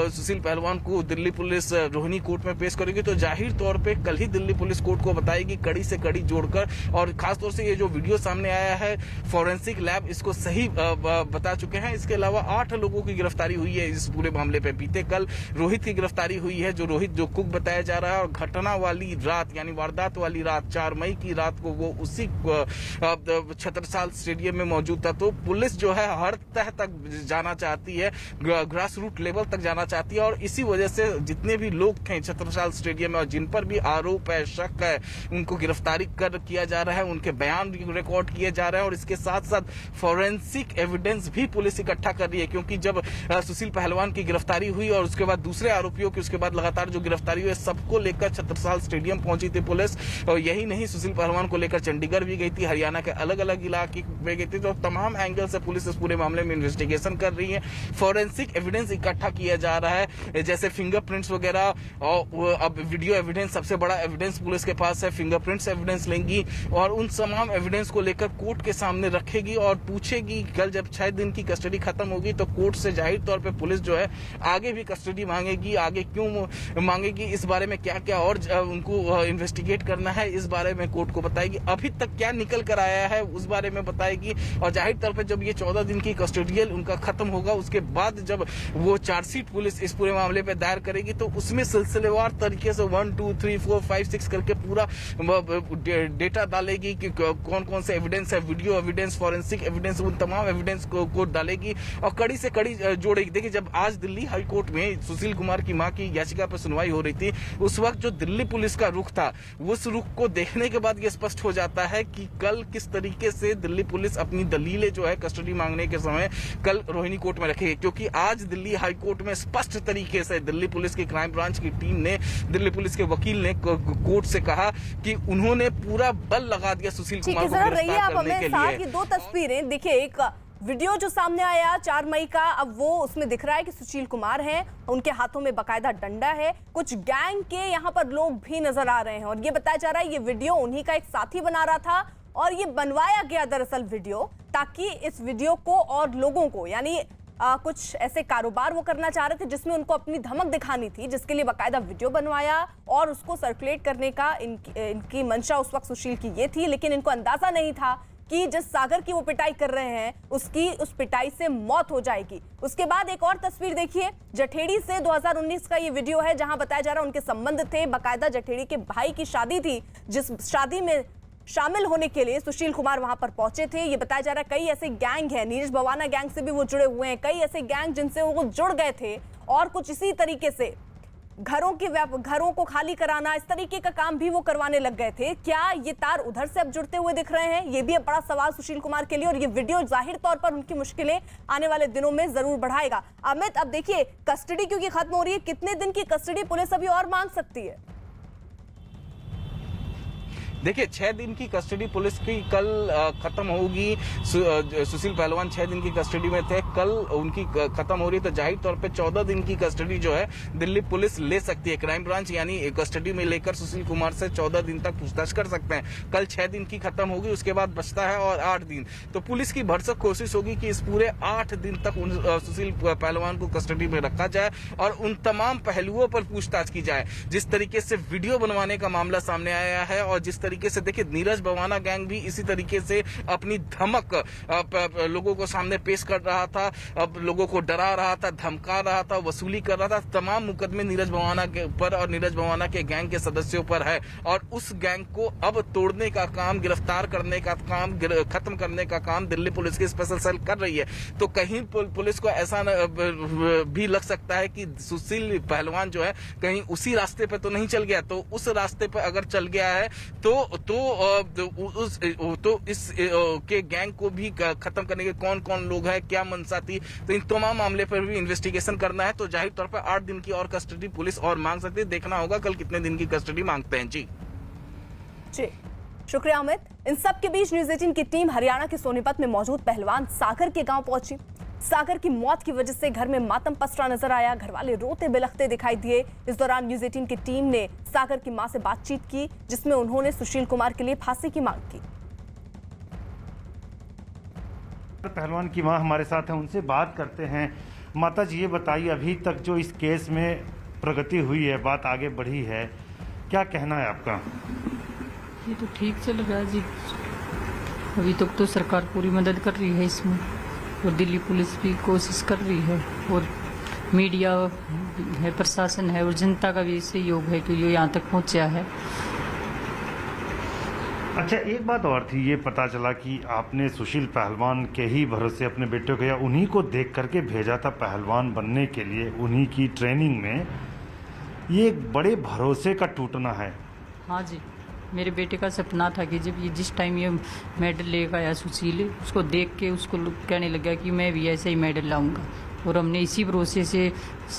सुशील पहलवान को दिल्ली पुलिस रोहिणी कोर्ट में पेश करेगी, तो जाहिर तौर पे कल ही दिल्ली पुलिस कोर्ट को बताएगी कड़ी से कड़ी जोड़कर। और खासतौर से ये जो वीडियो सामने आया है, फॉरेंसिक लैब इसको सही बता चुके हैं। इसके अलावा 8 लोगों की गिरफ्तारी हुई है इस पूरे मामले पे। बीते कल रोहित की गिरफ्तारी हुई है, जो रोहित जो कुक बताया जा रहा है, और घटना वाली रात यानी वारदात वाली रात 4 मई की रात को वो उसी छत्रसाल स्टेडियम में मौजूद था। तो पुलिस जो है हर तह तक जाना चाहती है, ग्रास रूट लेवल तक जाना चाहती है, और इसी वजह से जितने भी लोग थे छत्रसाल स्टेडियम में और जिन पर भी आरोप है, शक है, उनको गिरफ्तारी किया जा रहा है, उनके बयान रिकॉर्ड किए जा रहे हैं। और इसके साथ साथ फॉरेंसिक एविडेंस भी पुलिस इकट्ठा कर रही है, क्योंकि जब सुशील पहलवान की गिरफ्तारी हुई और उसके बाद दूसरे आरोपियों की उसके बाद लगातार जो गिरफ्तारी गिरफ्तारी हुई, सबको लेकर छत्रसाल स्टेडियम पहुंची थी पुलिस। और यही नहीं, सुशील पहलवान को लेकर चंडीगढ़ भी गई थी, हरियाणा के अलग अलग इलाके में गई थी। तो तमाम एंगल से पुलिस इस पूरे मामले में इन्वेस्टिगेशन कर रही है, फॉरेंसिक एविडेंस इकट्ठा किया जा रहा है, जैसे फिंगरप्रिंट्स वगैरह। और अब वीडियो एविडेंस, सबसे बड़ा एविडेंस पुलिस के पास है, फिंगरप्रिंट्स एविडेंस लेंगी और उन तमाम एविडेंस को लेकर कोर्ट के सामने रखेगी और पूछेगी। कल जब 6 दिन की कस्टडी खत्म होगी तो कोर्ट से जाहिर तौर पे पुलिस जो है आगे भी कस्टडी मांगेगी। आगे क्यों मांगेगी, इस बारे में क्या क्या और उनको इन्वेस्टिगेट करना है, इस बारे में कोर्ट को बताएगी। अभी तक क्या निकल कर आया है उस बारे में बताएगी। और जाहिर तौर पे जब ये 14 दिन की कस्टोडियल उनका खत्म होगा, उसके बाद जब वो चार्जशीट पुलिस इस पूरे मामले पे दायर करेगी तो उसमें सिलसिलेवार तरीके से 1 2 3 4 5 6 करके पूरा डेटा डालेगी कि कौन कौन से एविडेंस है, वीडियो एविडेंस, फॉरेंसिक एविडेंस, उन तमाम एविडेंस को डालेगी और कड़ी से कड़ी जोड़ेगी। देखिए, जब आज दिल्ली हाई कोर्ट में सुशील कुमार की मां की याचिका पर सुनवाई हो रही थी, उस वक्त जो दिल्ली पुलिस का रुख था, उस रुख को देखने के बाद ये स्पष्ट हो जाता है कि कल किस तरीके से दिल्ली पुलिस अपनी दलीलें जो है कस्टडी मांगने के समय कल रोहिणी कोर्ट में रखेगी। क्योंकि आज दिल्ली हाई कोर्ट में स्पष्ट तरीके से दिल्ली पुलिस की क्राइम ब्रांच की टीम ने, दिल्ली पुलिस के वकील ने कोर्ट से कहा कि उन्होंने पूरा बल लगा दिया सुशील कुमार को गिरफ्तार करने के लिए। ये 2 तस्वीरें देखिए, एक वीडियो जो सामने आया 4 मई का, अब वो उसमें दिख रहा है कि सुशील कुमार हैं, उनके हाथों में बकायदा डंडा है, कुछ गैंग के यहाँ पर लोग भी नजर आ रहे हैं और ये बताया जा रहा है ये वीडियो उन्हीं का एक साथी बना रहा था और ये बनवाया गया दरअसल वीडियो, ताकि इस वीडियो को और लोगों को, यानी कुछ ऐसे कारोबार वो करना चाह रहे थे जिसमें उनको अपनी धमक दिखानी थी, जिसके लिए बकायदा वीडियो बनवाया और उसको सर्कुलेट करने का इनकी मंशा उस वक्त सुशील की ये थी। लेकिन इनको अंदाजा नहीं था कि जिस सागर की वो पिटाई कर रहे हैं उसकी उस पिटाई से मौत हो जाएगी। उसके बाद एक और तस्वीर देखिए, जठेड़ी से 2019 का ये वीडियो है जहां बताया जा रहा है उनके संबंध थे, बकायदा जठेड़ी के भाई की शादी थी, जिस शादी में शामिल होने के लिए सुशील कुमार वहां पर पहुंचे थे। ये बताया जा रहा है कई ऐसे गैंग हैं, नीरज भवाना गैंग से भी वो जुड़े हुए हैं, कई ऐसे गैंग जिनसे वो जुड़ गए थे और कुछ इसी तरीके से घरों को खाली कराना, इस तरीके का काम भी वो करवाने लग गए थे। क्या ये तार उधर से अब जुड़ते हुए दिख रहे हैं? ये भी अब बड़ा सवाल सुशील कुमार के लिए, और ये वीडियो जाहिर तौर पर उनकी मुश्किलें आने वाले दिनों में जरूर बढ़ाएगा। अमित, अब देखिए कस्टडी क्योंकि खत्म हो रही है, कितने दिन की कस्टडी पुलिस अभी और मांग सकती है? देखिए, 6 दिन की कस्टडी पुलिस की कल खत्म होगी। सुशील पहलवान 6 दिन की कस्टडी में थे, कल उनकी खत्म हो रही है, तो जाहिर तौर पे 14 दिन की कस्टडी जो है दिल्ली पुलिस ले सकती है। क्राइम ब्रांच यानी कस्टडी में लेकर सुशील कुमार से 14 दिन तक पूछताछ कर सकते हैं। कल 6 दिन की खत्म होगी, उसके बाद बचता है और 8 दिन। तो पुलिस की भरसक कोशिश होगी कि इस पूरे 8 दिन तक सुशील पहलवान को कस्टडी में रखा जाए और उन तमाम पहलुओं पर पूछताछ की जाए। जिस तरीके से वीडियो बनवाने का मामला सामने आया है और जिस तरीके से देखिए नीरज भवाना गैंग भी इसी तरीके से अपनी धमक लोगों को सामने पेश कर रहा था, अब लोगों को डरा रहा था, धमका रहा था, वसूली कर रहा था। तमाम मुकदमे नीरज भवाना के ऊपर और नीरज भवाना के गैंग के सदस्यों पर है और उस गैंग को अब तोड़ने का काम, गिरफ्तार करने का काम, खत्म करने का काम दिल्ली पुलिस की स्पेशल सेल कर रही है। तो कहीं पुलिस को ऐसा भी लग सकता है कि सुशील पहलवान जो है कहीं उसी रास्ते पे तो नहीं चल गया। तो उस रास्ते पे अगर चल गया है तो इस के गैंग को भी खत्म करने के कौन कौन लोग हैं, क्या मंशा थी, तो इन तमाम मामले पर भी इन्वेस्टिगेशन करना है। तो जाहिर तौर पर 8 दिन की और कस्टडी पुलिस और मांग सकती है। देखना होगा कल कितने दिन की कस्टडी मांगते हैं। जी शुक्रिया अमित। इन सब के बीच न्यूज़ 18 की टीम हरियाणा के सोनीपत में मौजूद पहलवान सागर के गांव पहुंची। सागर की मौत की वजह से घर में मातम पसरा नजर आया, घर वाले रोते बिलखते दिखाई दिए। इस दौरान न्यूज़ 18 की टीम ने सागर की मां से बातचीत की, जिसमें उन्होंने सुशील कुमार के लिए फांसी की मांग की। पहलवान की मां हमारे साथ हैं, उनसे बात करते हैं। माता जी, ये बताइए, अभी तक जो इस केस में प्रगति हुई है, बात आगे बढ़ी है, क्या कहना है आपका? ये तो ठीक चल रहा है जी, अभी तक तो सरकार पूरी मदद कर रही है इसमें और दिल्ली पुलिस भी कोशिश कर रही है और मीडिया है, प्रशासन है और जनता का भी सहयोग है कि ये यहाँ तक पहुँचा है। अच्छा, एक बात और थी, ये पता चला कि आपने सुशील पहलवान के ही भरोसे अपने बेटे को या उन्हीं को देख करके भेजा था पहलवान बनने के लिए, उन्हीं की ट्रेनिंग में। ये एक बड़े भरोसे का टूटना है। हाँ जी, मेरे बेटे का सपना था कि जब ये जिस टाइम ये मेडल लेकर आया सुशील, उसको देख के उसको कहने लगा कि मैं भी ऐसे ही मेडल लाऊंगा और हमने इसी भरोसे से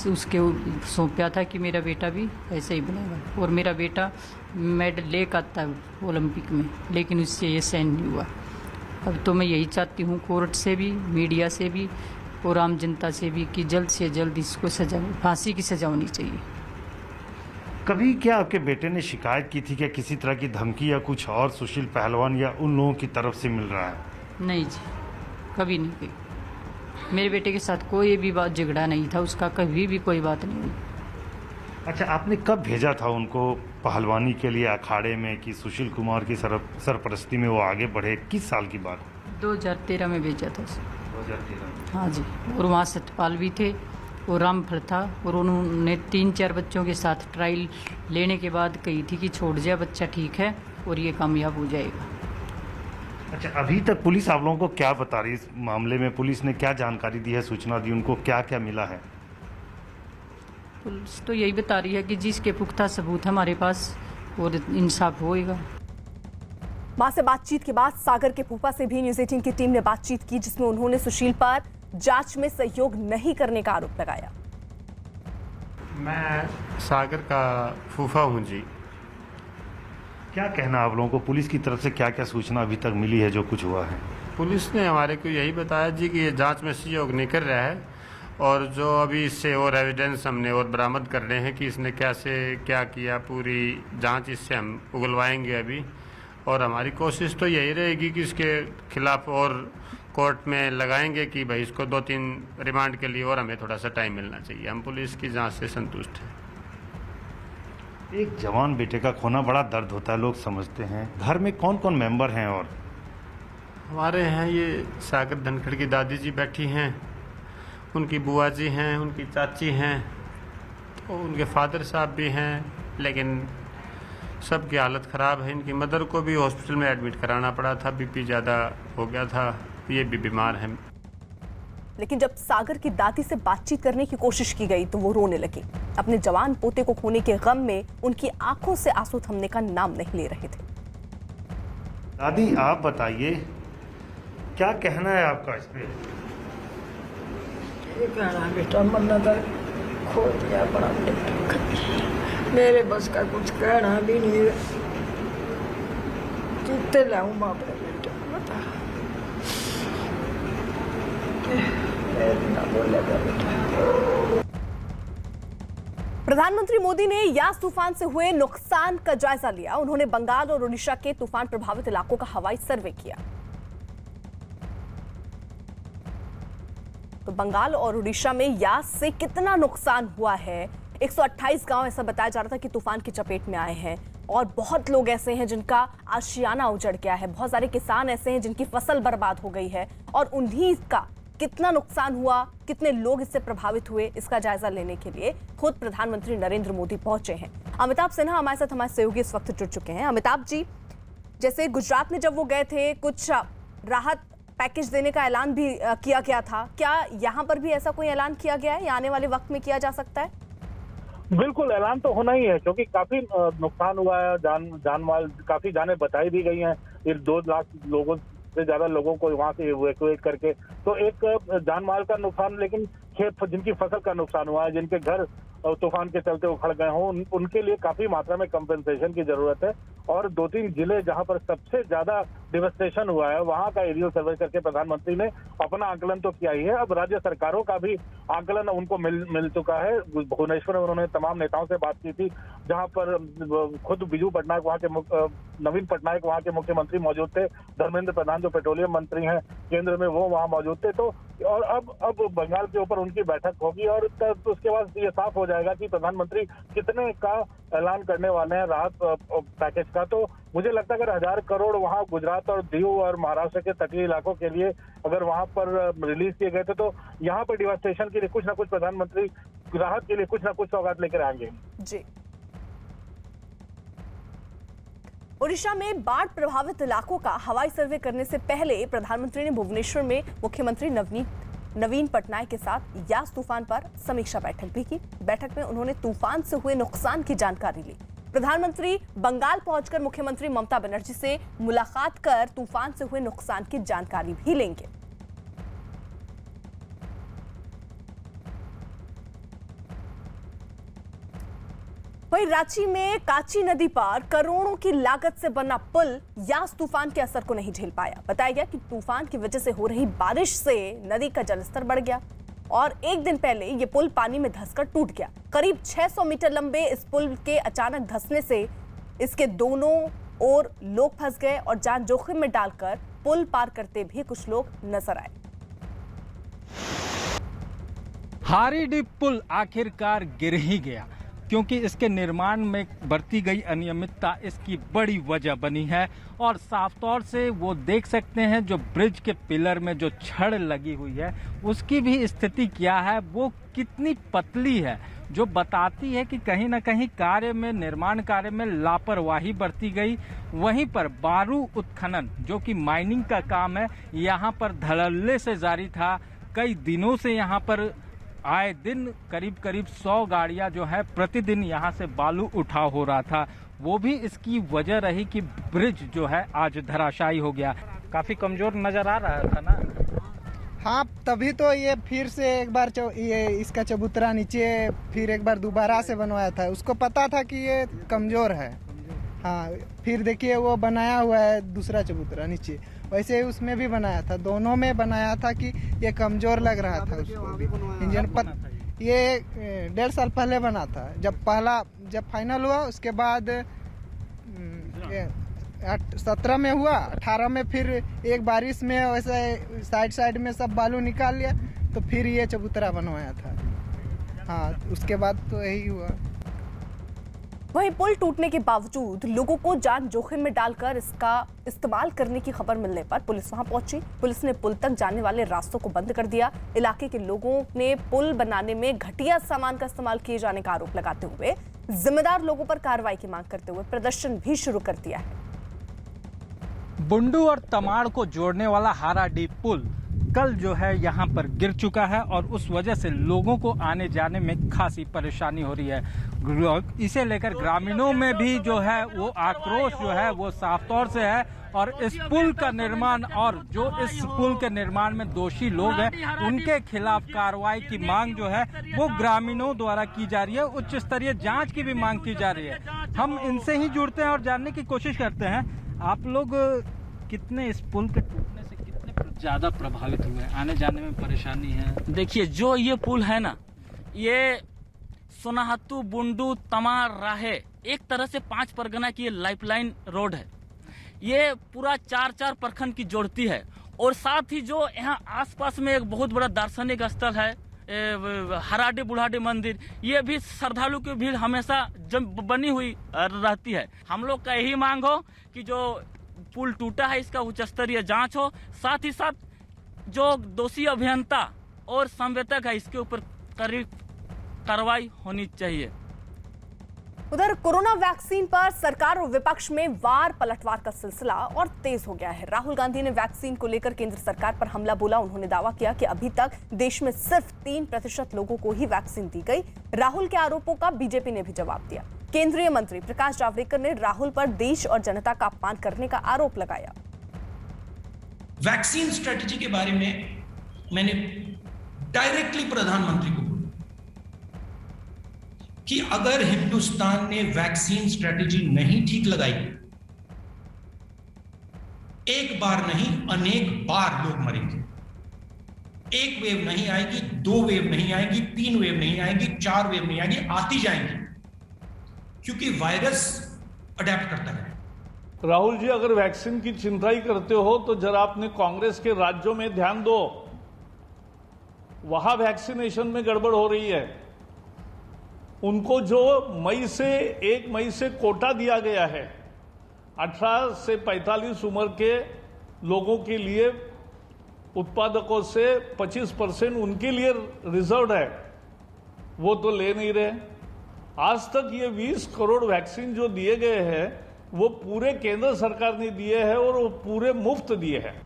उसके सौंपा था कि मेरा बेटा भी ऐसा ही बनेगा। और मेरा बेटा मेडल लेकर आता है ओलंपिक में, लेकिन उससे ये सहन नहीं हुआ। अब तो मैं यही चाहती हूँ कोर्ट से भी, मीडिया से भी और आम जनता से भी कि जल्द से जल्द इसको सजा, फांसी की सजा होनी चाहिए। कभी क्या आपके बेटे ने शिकायत की थी क्या किसी तरह की धमकी या कुछ और सुशील पहलवान या उन लोगों की तरफ से मिल रहा है? नहीं जी, कभी नहीं की। मेरे बेटे के साथ कोई भी बात झगड़ा नहीं था, उसका कभी भी कोई बात नहीं हुई। अच्छा, आपने कब भेजा था उनको पहलवानी के लिए अखाड़े में कि सुशील कुमार की सरपरस्ती में वो आगे बढ़े? किस साल की बात? 2013 में भेजा था उसे। 2013? हाँ जी। और वहाँ सतपाल भी थे और रामफल था, और उन्होंने 3-4 बच्चों के साथ ट्रायल लेने के बाद कही थी कि छोड़ जाए, बच्चा ठीक है और ये कामयाब हो जाएगा। अच्छा, अभी तक पुलिस आप लोगों को क्या बता रही है इस मामले में? पुलिस ने क्या जानकारी दी है, सूचना दी, उनको क्या क्या मिला है? पुलिस तो यही बता रही है कि जिसके पुख्ता सबूत हमारे पास और इंसाफ होएगा। मां से बातचीत के बाद सागर के फूफा से भी न्यूज़ 18 की टीम ने बातचीत की, जिसमें उन्होंने सुशील पर जांच में सहयोग नहीं करने का आरोप लगाया। मैं सागर का फूफा हूं जी। क्या कहना आप लोगों को, पुलिस की तरफ से क्या क्या सूचना अभी तक मिली है जो कुछ हुआ है? पुलिस ने हमारे को यही बताया जी कि ये जांच में सहयोग नहीं कर रहा है, और जो अभी इससे और एविडेंस हमने और बरामद कर रहे हैं कि इसने कैसे क्या किया, पूरी जांच इससे हम उगलवाएंगे अभी। और हमारी कोशिश तो यही रहेगी कि इसके खिलाफ और कोर्ट में लगाएंगे कि भाई इसको 2-3 रिमांड के लिए और हमें थोड़ा सा टाइम मिलना चाहिए। हम पुलिस की जांच से संतुष्ट हैं। एक जवान बेटे का खोना बड़ा दर्द होता है, लोग समझते हैं। घर में कौन कौन मेंबर हैं? और हमारे हैं ये सागर धनखड़ की दादी जी बैठी हैं, उनकी बुआ जी हैं, उनकी चाची हैं, तो उनके फादर साहब भी हैं, लेकिन सबकी हालत ख़राब है। इनकी मदर को भी हॉस्पिटल में एडमिट कराना पड़ा था, बीपी ज़्यादा हो गया था, ये भी बीमार हैं। लेकिन जब सागर की दादी से बातचीत करने की कोशिश की गई तो वो रोने लगी। अपने जवान पोते को खोने के गम में उनकी आंखों से आंसू थमने का नाम नहीं ले रहे थे। दादी, आप बताइए क्या कहना है आपका इस पे? ये कहना बेटा, मन्नत खो दिया बड़ा बेटा, मेरे बस का कुछ कहना भी नहीं। जीते लाऊं माँ अपने बेटे को, बता ना बोलेगा बेटा। प्रधानमंत्री मोदी ने यास तूफान से हुए नुकसान का जायजा लिया। उन्होंने बंगाल और ओडिशा के तूफान प्रभावित इलाकों का हवाई सर्वे किया। तो बंगाल और ओडिशा में यास से कितना नुकसान हुआ है? 128 गांव ऐसा बताया जा रहा था कि तूफान की चपेट में आए हैं, और बहुत लोग ऐसे हैं जिनका आशियाना उजड़ गया है। बहुत सारे किसान ऐसे हैं जिनकी फसल बर्बाद हो गई है, और उन्हीं का कितना नुकसान हुआ, कितने लोग इससे प्रभावित हुए, इसका जायजा लेने के लिए खुद प्रधानमंत्री नरेंद्र मोदी पहुंचे हैं। अमिताभ सिन्हा हमारे साथ, हमारे सहयोगी इस वक्त जुड़ चुके हैं। अमिताभ जी, जैसे गुजरात में जब वो गए थे, कुछ राहत पैकेज देने का ऐलान भी किया गया था, क्या यहाँ पर भी ऐसा कोई ऐलान किया गया है या आने वाले वक्त में किया जा सकता है? बिल्कुल, ऐलान तो होना ही है, क्योंकि काफी नुकसान हुआ है, जान माल, काफी जानें बचाई भी गई हैं। 2 लाख लोगों से ज्यादा लोगों को वहां से इवैक्यूएट करके, तो एक जान माल का नुकसान, लेकिन खेत जिनकी फसल का नुकसान हुआ है, जिनके घर तूफान के चलते उखड़ गए हों, उनके लिए काफी मात्रा में कंपेंसेशन की जरूरत है। और 2-3 जिले जहां पर सबसे ज्यादा डिवेस्टेशन हुआ है, वहां का एरियल सर्वे करके प्रधानमंत्री ने अपना आकलन तो किया ही है। अब राज्य सरकारों का भी आकलन उनको मिल चुका है। भुवनेश्वर में उन्होंने तमाम नेताओं से बात की थी, जहां पर खुद बिजू पटनायक, वहां के नवीन पटनायक वहां के मुख्यमंत्री मौजूद थे, धर्मेंद्र प्रधान जो पेट्रोलियम मंत्री हैं केंद्र में, वो वहां मौजूद थे। तो और अब बंगाल के ऊपर उनकी बैठक होगी, और उसके बाद ये साफ हो जाएगा कि प्रधानमंत्री कितने का ऐलान करने वाले हैं राहत पैकेज का। तो मुझे लगता है अगर 1000 करोड़ वहां गुजरात और दीव और महाराष्ट्र के तटीय इलाकों के लिए अगर वहां पर रिलीज किए गए थे, तो यहाँ पर डिवास्टेशन के लिए कुछ ना कुछ प्रधानमंत्री राहत के लिए कुछ ना कुछ सौगात लेकर आएंगे। जी, ओडिशा में बाढ़ प्रभावित इलाकों का हवाई सर्वे करने से पहले प्रधानमंत्री ने भुवनेश्वर में मुख्यमंत्री नवीन पटनायक के साथ यास तूफान पर समीक्षा बैठक भी की। बैठक में उन्होंने तूफान से हुए नुकसान की जानकारी ली। प्रधानमंत्री बंगाल पहुंचकर मुख्यमंत्री ममता बनर्जी से मुलाकात कर तूफान से हुए नुकसान की जानकारी भी लेंगे। वहीं रांची में काची नदी पर करोड़ों की लागत से बना पुल यास तूफान के असर को नहीं झेल पाया। बताया गया कि तूफान की वजह से हो रही बारिश से नदी का जलस्तर बढ़ गया और एक दिन पहले ये पुल पानी में धंसकर टूट गया। करीब 600 मीटर लंबे इस पुल के अचानक धंसने से इसके दोनों ओर लोग फंस गए और जान जोखिम में डालकर पुल पार करते भी कुछ लोग नजर आए। हारीडीह पुल आखिरकार गिर ही गया क्योंकि इसके निर्माण में बरती गई अनियमितता इसकी बड़ी वजह बनी है और साफ तौर से वो देख सकते हैं जो ब्रिज के पिलर में जो छड़ लगी हुई है उसकी भी स्थिति क्या है, वो कितनी पतली है, जो बताती है कि कहीं ना कहीं निर्माण कार्य में लापरवाही बरती गई। वहीं पर बारू उत्खनन जो कि माइनिंग का काम है यहाँ पर धड़ल्ले से जारी था। कई दिनों से यहाँ पर आए दिन करीब 100 गाड़ियां जो है प्रतिदिन यहां से बालू उठाव हो रहा था। वो भी इसकी वजह रही कि ब्रिज जो है आज धराशायी हो गया। काफी कमजोर नजर आ रहा था ना। हाँ, तभी तो ये फिर से एक बार ये इसका चबूतरा नीचे फिर एक बार दोबारा से बनवाया था। उसको पता था कि ये कमजोर है। हाँ, फिर देखिए वो बनाया हुआ है दूसरा चबूतरा नीचे, वैसे उसमें भी बनाया था, दोनों में बनाया था कि ये कमजोर लग रहा था उसको भी। इंजन पर ये 1.5 साल पहले बना था। जब फाइनल हुआ उसके बाद 17 में हुआ, 18 में फिर एक बारिश में वैसे साइड में सब बालू निकाल लिया तो फिर ये चबूतरा बनवाया था। हाँ, उसके बाद तो यही हुआ। वहीं पुल टूटने के बावजूद लोगों को जान जोखिम में डालकर इसका इस्तेमाल करने की खबर मिलने पर पुलिस वहां पहुंची। पुलिस ने पुल तक जाने वाले रास्तों को बंद कर दिया। इलाके के लोगों ने पुल बनाने में घटिया सामान का इस्तेमाल किए जाने का आरोप लगाते हुए जिम्मेदार लोगों पर कार्रवाई की मांग करते हुए प्रदर्शन भी शुरू कर दिया है। बुंडू और तमाड़ को जोड़ने वाला हाराडीह पुल कल जो है यहाँ पर गिर चुका है और उस वजह से लोगों को आने जाने में खासी परेशानी हो रही है। इसे लेकर ग्रामीणों में भी जो है वो आक्रोश जो है वो साफ तौर से है और इस पुल का निर्माण और जो इस पुल के निर्माण में दोषी लोग हैं उनके खिलाफ कार्रवाई की मांग जो है वो ग्रामीणों द्वारा की जा रही है। उच्च स्तरीय जांच की भी मांग की जा रही है। हम इनसे ही जुड़ते हैं और जानने की कोशिश करते हैं, आप लोग कितने इस पुल के टूटने से कितने ज्यादा प्रभावित हुए, आने जाने में परेशानी है? देखिए, जो ये पुल है ना, ये सोनाहतू, बुंडू, तमाड़, राहे, एक तरह से 5 परगना की ये लाइफलाइन रोड है। ये पूरा 4 प्रखंड की जोड़ती है और साथ ही जो यहाँ आसपास में एक बहुत बड़ा दार्शनिक स्थल है हराडी बुढ़ाडी मंदिर, ये भी श्रद्धालु की भीड़ हमेशा बनी हुई रहती है। हम लोग का यही मांग हो कि जो पुल टूटा है इसका उच्च स्तरीय जांच हो, साथ ही साथ जो दोषी अभियंता और संवेदक है इसके ऊपर कार्रवाई होनी चाहिए। उधर कोरोना वैक्सीन पर सरकार और विपक्ष में वार पलटवार का सिलसिला और तेज हो गया है। राहुल गांधी ने वैक्सीन को लेकर केंद्र सरकार पर हमला बोला। उन्होंने दावा किया कि अभी तक देश में सिर्फ 3% लोगों को ही वैक्सीन दी गई। राहुल के आरोपों का बीजेपी ने भी जवाब दिया। केंद्रीय मंत्री प्रकाश जावड़ेकर ने राहुल पर देश और जनता का अपमान करने का आरोप लगाया। वैक्सीन स्ट्रेटेजी के बारे में मैंने डायरेक्टली प्रधानमंत्री को कि अगर हिंदुस्तान ने वैक्सीन स्ट्रेटेजी नहीं ठीक लगाई, एक बार नहीं अनेक बार लोग मरेंगे। एक वेव नहीं आएगी, 2 वेव नहीं आएगी, 3 वेव नहीं आएगी, 4 वेव नहीं आएगी, आती जाएंगी, क्योंकि वायरस अडेप्ट करता है। राहुल जी, अगर वैक्सीन की चिंता ही करते हो तो जरा अपने कांग्रेस के राज्यों में ध्यान दो, वहां वैक्सीनेशन में गड़बड़ हो रही है। उनको जो 1 मई से कोटा दिया गया है, 18 से 45 उम्र के लोगों के लिए उत्पादकों से 25% उनके लिए रिजर्व है, वो तो ले नहीं रहे। आज तक ये 20 करोड़ वैक्सीन जो दिए गए हैं वो पूरे केंद्र सरकार ने दिए हैं और वो पूरे मुफ्त दिए हैं।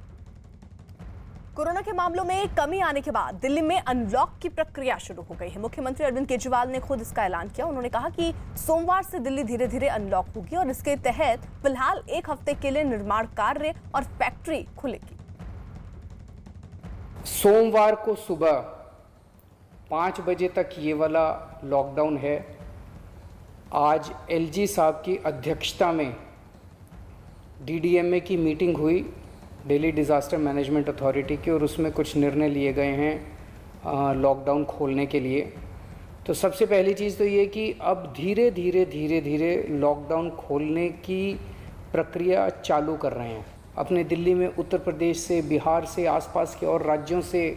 कोरोना के मामलों में कमी आने के बाद दिल्ली में अनलॉक की प्रक्रिया शुरू हो गई है। मुख्यमंत्री अरविंद केजरीवाल ने खुद इसका ऐलान किया। उन्होंने कहा कि सोमवार से दिल्ली धीरे धीरे अनलॉक होगी और इसके तहत फिलहाल 1 हफ्ते के लिए निर्माण कार्य और फैक्ट्री खुलेगी। सोमवार को सुबह 5 बजे तक ये वाला लॉकडाउन है आज एलजी साहब की अध्यक्षता में डीडीएमए की मीटिंग हुई, दिल्ली डिज़ास्टर मैनेजमेंट अथॉरिटी की, और उसमें कुछ निर्णय लिए गए हैं लॉकडाउन खोलने के लिए। तो सबसे पहली चीज़ तो ये कि अब धीरे धीरे लॉकडाउन खोलने की प्रक्रिया चालू कर रहे हैं। अपने दिल्ली में उत्तर प्रदेश से, बिहार से, आसपास के और राज्यों से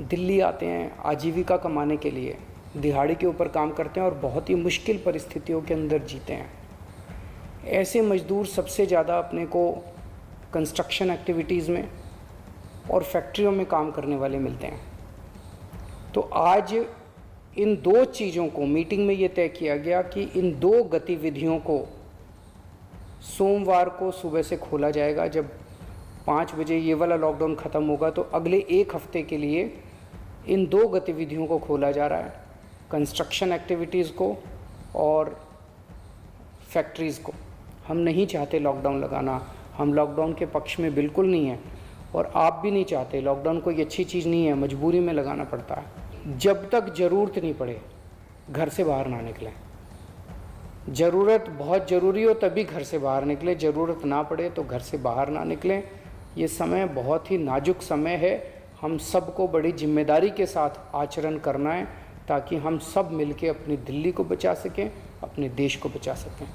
दिल्ली आते हैं आजीविका कमाने के लिए, दिहाड़ी के ऊपर काम करते हैं और बहुत ही मुश्किल परिस्थितियों के अंदर जीते हैं। ऐसे मजदूर सबसे ज़्यादा अपने को कंस्ट्रक्शन एक्टिविटीज़ में और फैक्ट्रियों में काम करने वाले मिलते हैं। तो आज इन दो चीज़ों को मीटिंग में ये तय किया गया कि इन दो गतिविधियों को सोमवार को सुबह से खोला जाएगा। जब 5 बजे ये वाला लॉकडाउन ख़त्म होगा तो अगले 1 हफ्ते के लिए इन दो गतिविधियों को खोला जा रहा है, कंस्ट्रक्शन एक्टिविटीज़ को और फैक्ट्रीज़ को। हम नहीं चाहते लॉकडाउन लगाना, हम लॉकडाउन के पक्ष में बिल्कुल नहीं है और आप भी नहीं चाहते। लॉकडाउन कोई अच्छी चीज़ नहीं है, मजबूरी में लगाना पड़ता है। जब तक ज़रूरत नहीं पड़े घर से बाहर ना निकलें। ज़रूरत बहुत ज़रूरी हो तभी घर से बाहर निकलें, ज़रूरत ना पड़े तो घर से बाहर ना निकलें। ये समय बहुत ही नाजुक समय है, हम सबको बड़ी जिम्मेदारी के साथ आचरण करना है ताकि हम सब मिलके अपनी दिल्ली को बचा सकें, अपने देश को बचा सकें।